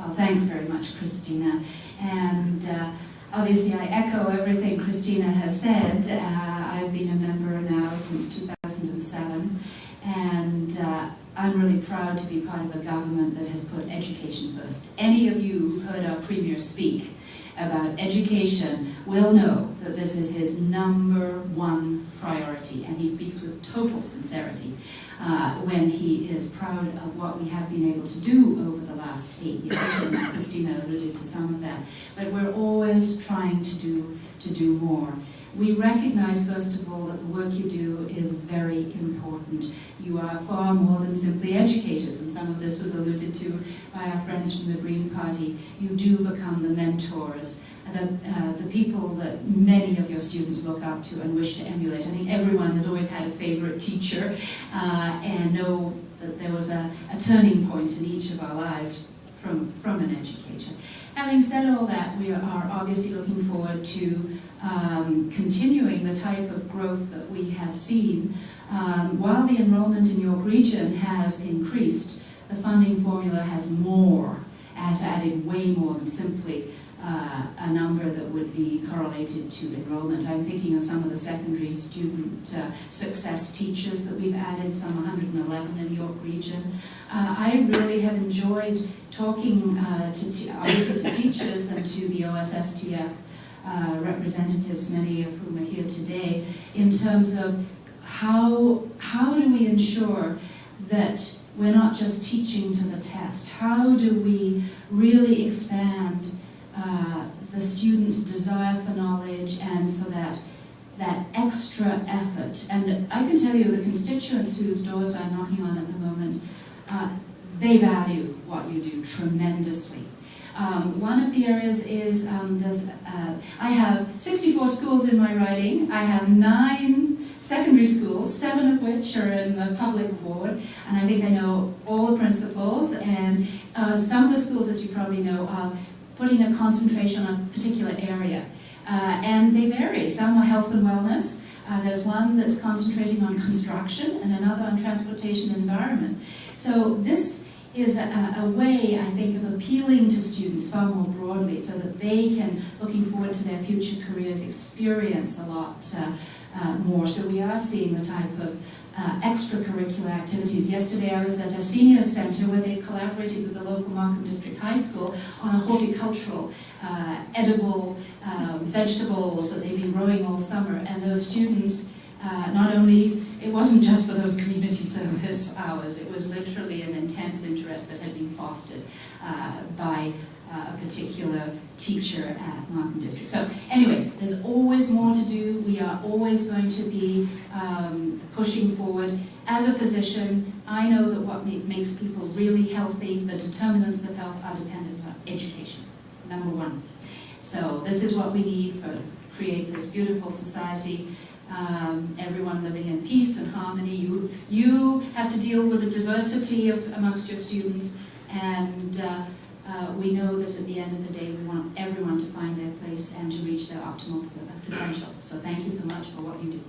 Well, thanks very much, Christina. And obviously I echo everything Christina has said. I've been a member now since 2007, and I'm really proud to be part of a government that has put education first. Any of you who've heard our Premier speak about education will know that this is his #1 priority, and he speaks with total sincerity when he is proud of what we have been able to do over the last 8 years, and Christina alluded to some of that. But we're always trying to do more. We recognize, first of all, that the work you do is very important. You are far more than simply educators, and some of this was alluded to by our friends from the Green Party. You do become the mentors, the people that many of your students look up to and wish to emulate. I think everyone has always had a favorite teacher and know that there was a turning point in each of our lives from an educator. Having said all that, we are obviously looking forward to continuing the type of growth that we have seen. While the enrollment in York Region has increased, the funding formula has added way more than simply a number that would be correlated to enrollment. I'm thinking of some of the secondary student success teachers that we've added, some 111 in York Region. I really have enjoyed talking obviously to teachers and to the OSSTF representatives, many of whom are here today, in terms of how do we ensure that we're not just teaching to the test? How do we really expand the students' desire for knowledge and for that extra effort? And I can tell you the constituents whose doors I'm knocking on at the moment, they value what you do tremendously. One of the areas is, I have 64 schools in my riding. I have 9 secondary schools, 7 of which are in the public ward, and I think I know all the principals, and some of the schools, as you probably know, are putting a concentration on a particular area. And they vary. Some are health and wellness. There's one that's concentrating on construction and another on transportation and environment. So this is a way, I think, of appealing to students far more broadly so that they can, looking forward to their future careers, experience a lot more. So we are seeing the type of extracurricular activities. Yesterday I was at a senior center where they collaborated with the local Markham District High School on a horticultural, edible vegetables that they've been growing all summer. And those students, not only, it wasn't just for those community service hours, it was literally an intense interest that had been fostered by a particular teacher at Markham District. So anyway, there's always more to do. We are always going to be pushing forward. As a physician, I know that what makes people really healthy, the determinants of health, are dependent on education, #1. So this is what we need to create this beautiful society. Everyone living in peace and harmony. You have to deal with the diversity amongst your students, and we know that at the end of the day we want everyone to find their place and to reach their optimal potential. So thank you so much for what you do.